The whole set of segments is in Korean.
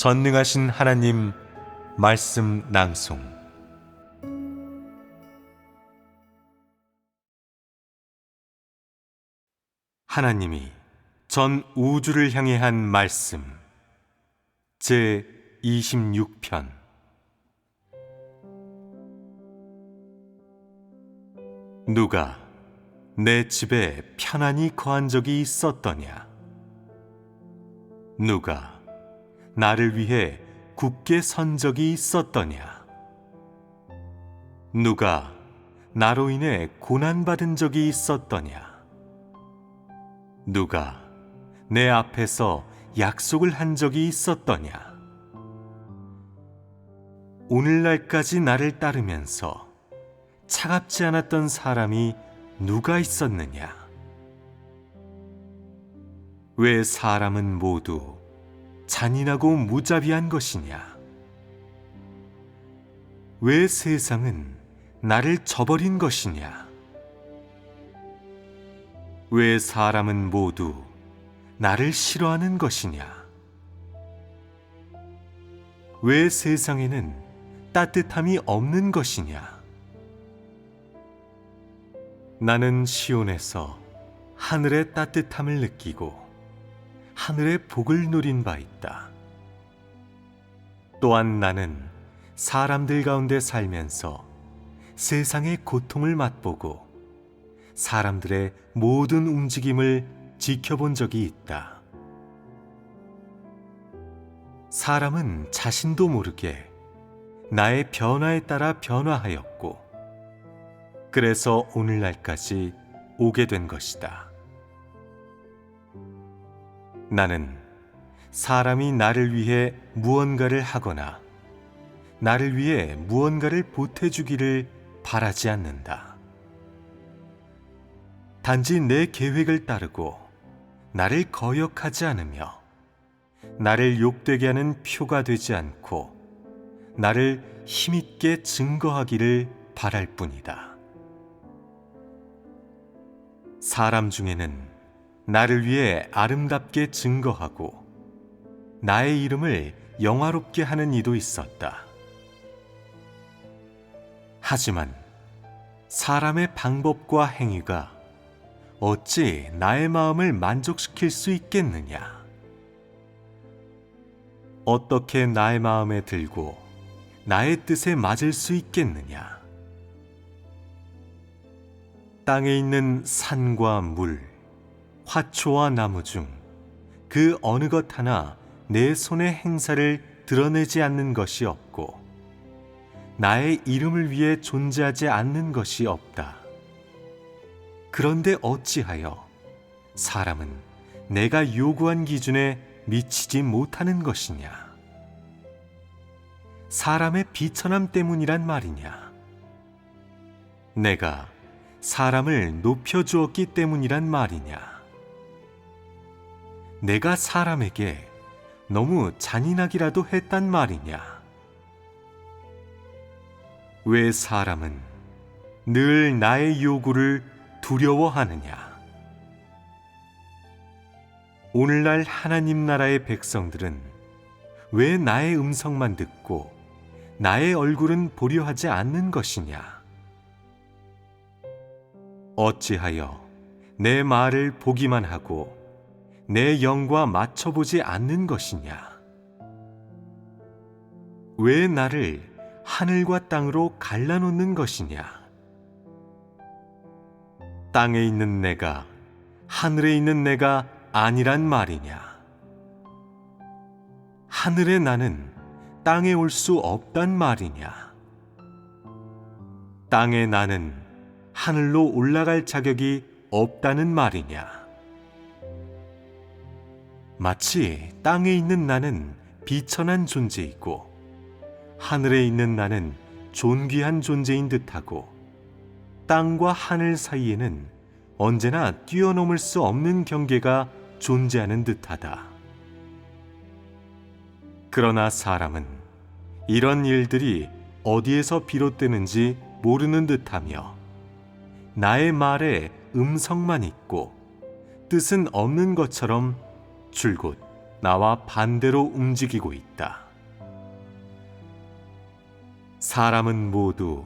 전능하신 하나님 말씀 낭송. 하나님이 전 우주를 향해 한 말씀 제 26편. 누가 내 집에 편안히 거한 적이 있었더냐? 누가 나를 위해 굳게 선 적이 있었더냐? 누가 나로 인해 고난받은 적이 있었더냐? 누가 내 앞에서 약속을 한 적이 있었더냐? 오늘날까지 나를 따르면서 차갑지 않았던 사람이 누가 있었느냐? 왜 사람은 모두 잔인하고 무자비한 것이냐? 왜 세상은 나를 저버린 것이냐? 왜 사람은 모두 나를 싫어하는 것이냐? 왜 세상에는 따뜻함이 없는 것이냐? 나는 시온에서 하늘의 따뜻함을 느끼고 하늘의 복을 누린 바 있다. 또한 나는 사람들 가운데 살면서 세상의 고통을 맛보고 사람들의 모든 움직임을 지켜본 적이 있다. 사람은 자신도 모르게 나의 변화에 따라 변화하였고, 그래서 오늘날까지 오게 된 것이다. 나는 사람이 나를 위해 무언가를 하거나 나를 위해 무언가를 보태주기를 바라지 않는다. 단지 내 계획을 따르고 나를 거역하지 않으며 나를 욕되게 하는 표가 되지 않고 나를 힘있게 증거하기를 바랄 뿐이다. 사람 중에는 나를 위해 아름답게 증거하고 나의 이름을 영화롭게 하는 이도 있었다. 하지만 사람의 방법과 행위가 어찌 나의 마음을 만족시킬 수 있겠느냐? 어떻게 나의 마음에 들고 나의 뜻에 맞을 수 있겠느냐? 땅에 있는 산과 물, 화초와 나무 중 그 어느 것 하나 내 손의 행사를 드러내지 않는 것이 없고 나의 이름을 위해 존재하지 않는 것이 없다. 그런데 어찌하여 사람은 내가 요구한 기준에 미치지 못하는 것이냐? 사람의 비천함 때문이란 말이냐? 내가 사람을 높여주었기 때문이란 말이냐? 내가 사람에게 너무 잔인하기라도 했단 말이냐? 왜 사람은 늘 나의 요구를 두려워하느냐? 오늘날 하나님 나라의 백성들은 왜 나의 음성만 듣고 나의 얼굴은 보려 하지 않는 것이냐? 어찌하여 내 말을 보기만 하고 내 영과 맞춰보지 않는 것이냐? 왜 나를 하늘과 땅으로 갈라놓는 것이냐? 땅에 있는 내가 하늘에 있는 내가 아니란 말이냐? 하늘의 나는 땅에 올 수 없단 말이냐? 땅의 나는 하늘로 올라갈 자격이 없다는 말이냐? 마치 땅에 있는 나는 비천한 존재이고 하늘에 있는 나는 존귀한 존재인 듯하고 땅과 하늘 사이에는 언제나 뛰어넘을 수 없는 경계가 존재하는 듯하다. 그러나 사람은 이런 일들이 어디에서 비롯되는지 모르는 듯하며 나의 말에 음성만 있고 뜻은 없는 것처럼 줄곧 나와 반대로 움직이고 있다. 사람은 모두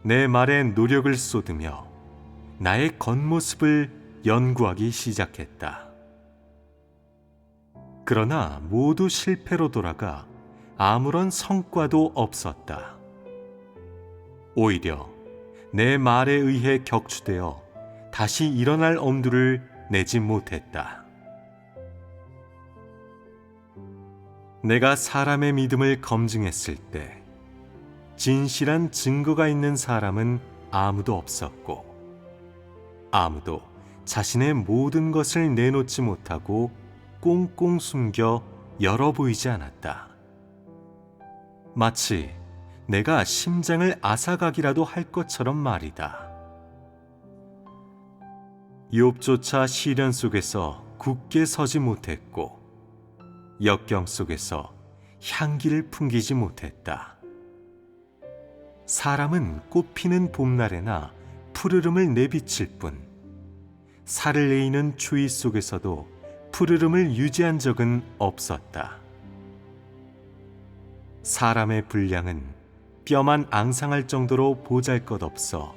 내 말에 노력을 쏟으며 나의 겉모습을 연구하기 시작했다. 그러나 모두 실패로 돌아가 아무런 성과도 없었다. 오히려 내 말에 의해 격추되어 다시 일어날 엄두를 내지 못했다. 내가 사람의 믿음을 검증했을 때 진실한 증거가 있는 사람은 아무도 없었고, 아무도 자신의 모든 것을 내놓지 못하고 꽁꽁 숨겨 열어 보이지 않았다. 마치 내가 심장을 앗아가기라도 할 것처럼 말이다. 욥조차 시련 속에서 굳게 서지 못했고 역경 속에서 향기를 풍기지 못했다. 사람은 꽃피는 봄날에나 푸르름을 내비칠 뿐 살을 내이는 추위 속에서도 푸르름을 유지한 적은 없었다. 사람의 분량은 뼈만 앙상할 정도로 보잘것없어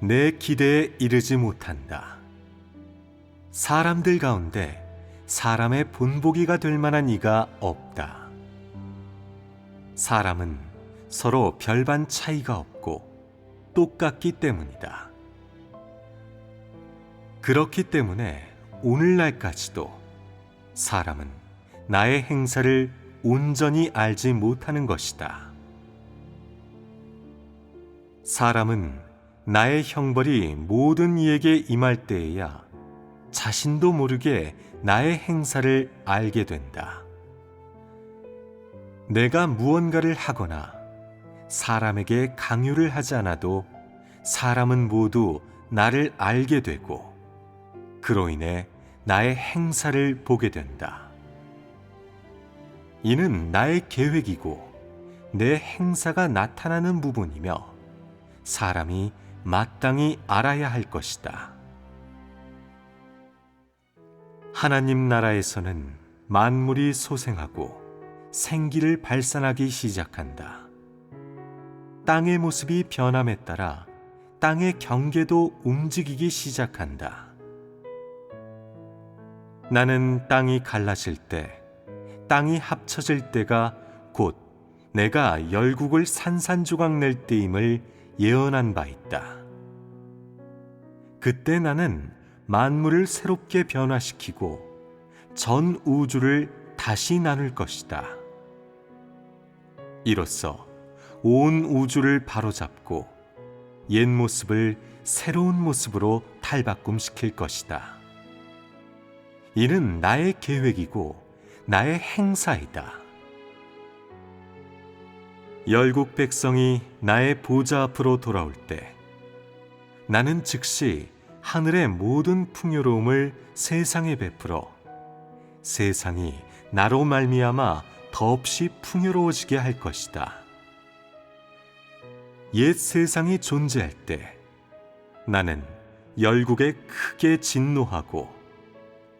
내 기대에 이르지 못한다. 사람들 가운데 사람의 본보기가 될 만한 이가 없다. 사람은 서로 별반 차이가 없고 똑같기 때문이다. 그렇기 때문에 오늘날까지도 사람은 나의 행사를 온전히 알지 못하는 것이다. 사람은 나의 형벌이 모든 이에게 임할 때에야 자신도 모르게 나의 행사를 알게 된다. 내가 무언가를 하거나 사람에게 강요를 하지 않아도 사람은 모두 나를 알게 되고 그로 인해 나의 행사를 보게 된다. 이는 나의 계획이고 내 행사가 나타나는 부분이며 사람이 마땅히 알아야 할 것이다. 하나님 나라에서는 만물이 소생하고 생기를 발산하기 시작한다. 땅의 모습이 변함에 따라 땅의 경계도 움직이기 시작한다. 나는 땅이 갈라질 때, 땅이 합쳐질 때가 곧 내가 열국을 산산조각 낼 때임을 예언한 바 있다. 그때 나는 만물을 새롭게 변화시키고 전 우주를 다시 나눌 것이다. 이로써 온 우주를 바로잡고 옛 모습을 새로운 모습으로 탈바꿈시킬 것이다. 이는 나의 계획이고 나의 행사이다. 열국 백성이 나의 보좌 앞으로 돌아올 때 나는 즉시 하늘의 모든 풍요로움을 세상에 베풀어 세상이 나로 말미암아 더없이 풍요로워지게 할 것이다. 옛 세상이 존재할 때 나는 열국에 크게 진노하고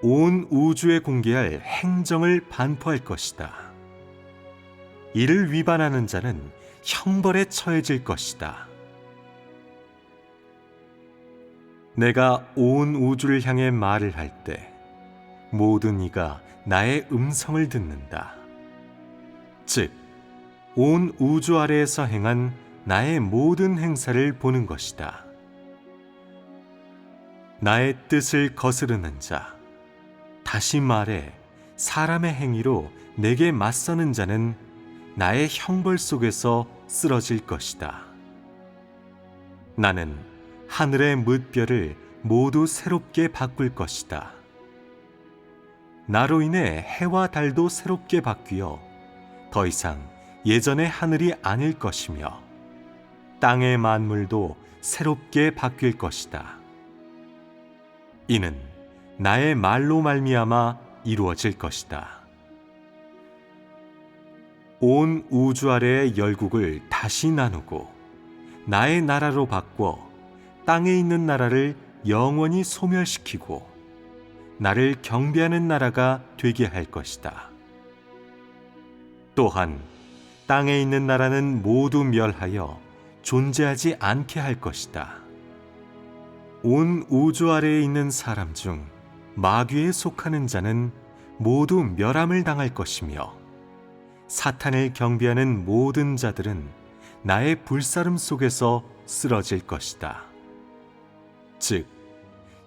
온 우주에 공개할 행정을 반포할 것이다. 이를 위반하는 자는 형벌에 처해질 것이다. 내가 온 우주를 향해 말을 할 때 모든 이가 나의 음성을 듣는다. 즉, 온 우주 아래에서 행한 나의 모든 행사를 보는 것이다. 나의 뜻을 거스르는 자, 다시 말해 사람의 행위로 내게 맞서는 자는 나의 형벌 속에서 쓰러질 것이다. 나는 하늘의 무별 모두 새롭게 바꿀 것이다. 나로 인해 해와 달도 새롭게 바뀌어 더 이상 예전의 하늘이 아닐 것이며 땅의 만물도 새롭게 바뀔 것이다. 이는 나의 말로 말미암아 이루어질 것이다. 온 우주 아래의 열국을 다시 나누고 나의 나라로 바꿔 땅에 있는 나라를 영원히 소멸시키고 나를 경배하는 나라가 되게 할 것이다. 또한 땅에 있는 나라는 모두 멸하여 존재하지 않게 할 것이다. 온 우주 아래에 있는 사람 중 마귀에 속하는 자는 모두 멸함을 당할 것이며, 사탄을 경배하는 모든 자들은 나의 불사름 속에서 쓰러질 것이다. 즉,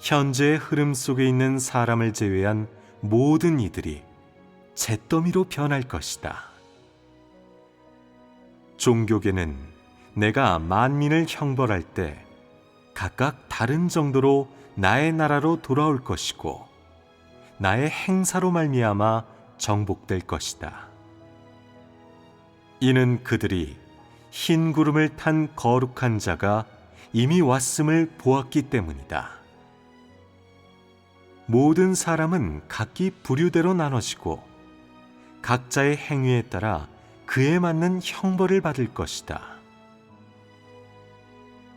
현재의 흐름 속에 있는 사람을 제외한 모든 이들이 잿더미로 변할 것이다. 종교계는 내가 만민을 형벌할 때 각각 다른 정도로 나의 나라로 돌아올 것이고, 나의 행사로 말미암아 정복될 것이다. 이는 그들이 흰 구름을 탄 거룩한 자가 이미 왔음을 보았기 때문이다. 모든 사람은 각기 부류대로 나눠지고 각자의 행위에 따라 그에 맞는 형벌을 받을 것이다.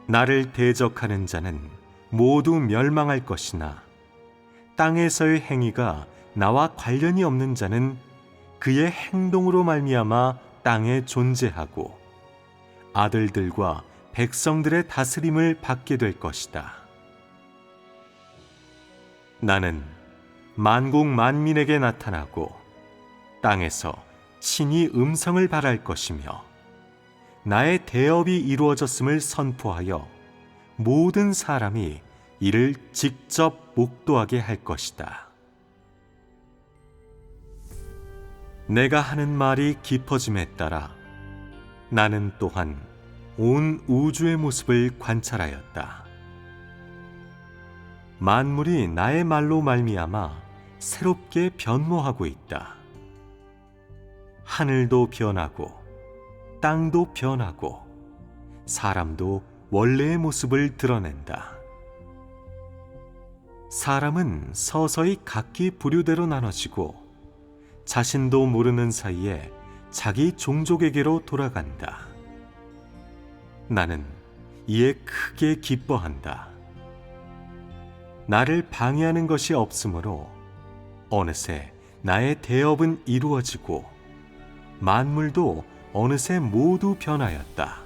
나를 대적하는 자는 모두 멸망할 것이나, 땅에서의 행위가 나와 관련이 없는 자는 그의 행동으로 말미암아 땅에 존재하고 아들들과 백성들의 다스림을 받게 될 것이다. 나는 만국 만민에게 나타나고 땅에서 친히 음성을 발할 것이며, 나의 대업이 이루어졌음을 선포하여 모든 사람이 이를 직접 목도하게 할 것이다. 내가 하는 말이 깊어짐에 따라 나는 또한 온 우주의 모습을 관찰하였다. 만물이 나의 말로 말미암아 새롭게 변모하고 있다. 하늘도 변하고 땅도 변하고 사람도 원래의 모습을 드러낸다. 사람은 서서히 각기 부류대로 나눠지고 자신도 모르는 사이에 자기 종족에게로 돌아간다. 나는 이에 크게 기뻐한다. 나를 방해하는 것이 없으므로 어느새 나의 대업은 이루어지고 만물도 어느새 모두 변하였다.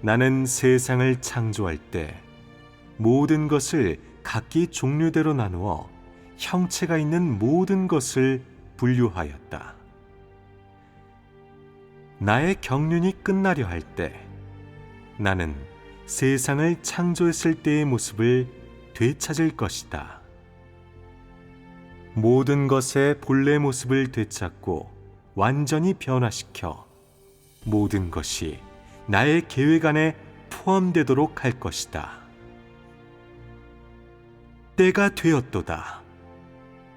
나는 세상을 창조할 때 모든 것을 각기 종류대로 나누어 형체가 있는 모든 것을 분류하였다. 나의 경륜이 끝나려 할 때 나는 세상을 창조했을 때의 모습을 되찾을 것이다. 모든 것의 본래 모습을 되찾고 완전히 변화시켜 모든 것이 나의 계획 안에 포함되도록 할 것이다. 때가 되었도다.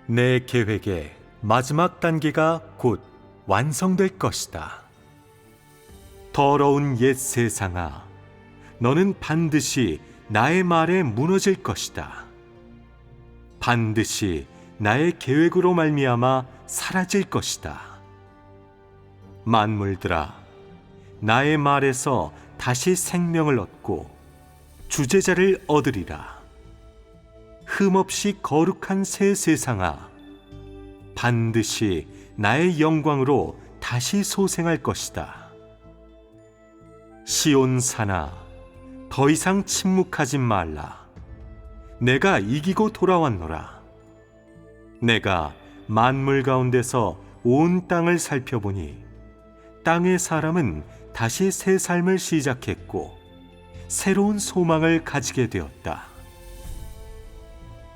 내 계획의 마지막 단계가 곧 완성될 것이다. 더러운 옛 세상아, 너는 반드시 나의 말에 무너질 것이다. 반드시 나의 계획으로 말미암아 사라질 것이다. 만물들아, 나의 말에서 다시 생명을 얻고 주제자를 얻으리라. 흠없이 거룩한 새 세상아, 반드시 나의 영광으로 다시 소생할 것이다. 시온 산아, 더 이상 침묵하지 말라. 내가 이기고 돌아왔노라. 내가 만물 가운데서 온 땅을 살펴보니 땅의 사람은 다시 새 삶을 시작했고 새로운 소망을 가지게 되었다.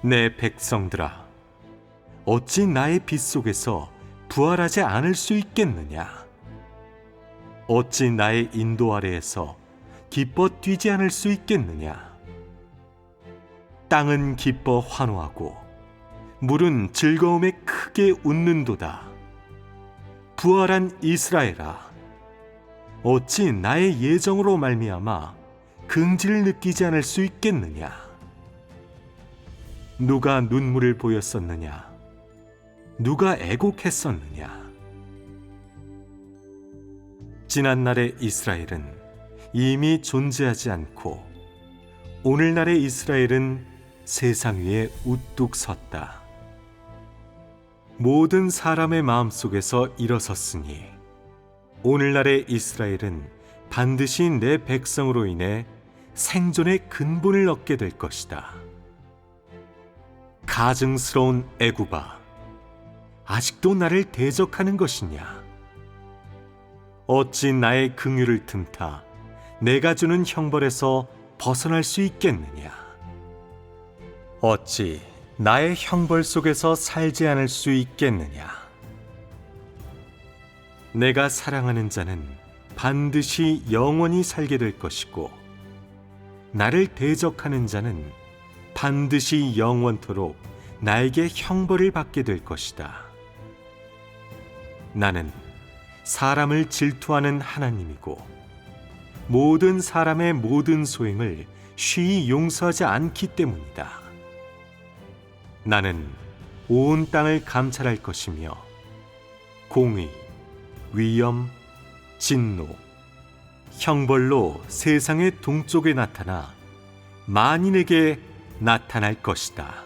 내 백성들아, 어찌 나의 빛 속에서 부활하지 않을 수 있겠느냐? 어찌 나의 인도 아래에서 기뻐 뛰지 않을 수 있겠느냐? 땅은 기뻐 환호하고 물은 즐거움에 크게 웃는도다. 부활한 이스라엘아, 어찌 나의 예정으로 말미암아 긍지를 느끼지 않을 수 있겠느냐? 누가 눈물을 보였었느냐? 누가 애곡했었느냐? 지난날의 이스라엘은 이미 존재하지 않고 오늘날의 이스라엘은 세상 위에 우뚝 섰다. 모든 사람의 마음속에서 일어섰으니 오늘날의 이스라엘은 반드시 내 백성으로 인해 생존의 근본을 얻게 될 것이다. 가증스러운 애굽아, 아직도 나를 대적하는 것이냐? 어찌 나의 긍휼을 틈타 내가 주는 형벌에서 벗어날 수 있겠느냐? 어찌 나의 형벌 속에서 살지 않을 수 있겠느냐? 내가 사랑하는 자는 반드시 영원히 살게 될 것이고 나를 대적하는 자는 반드시 영원토록 나에게 형벌을 받게 될 것이다. 나는 사람을 질투하는 하나님이고 모든 사람의 모든 소행을 쉬이 용서하지 않기 때문이다. 나는 온 땅을 감찰할 것이며 공의, 위엄, 진노, 형벌로 세상의 동쪽에 나타나 만인에게 나타날 것이다.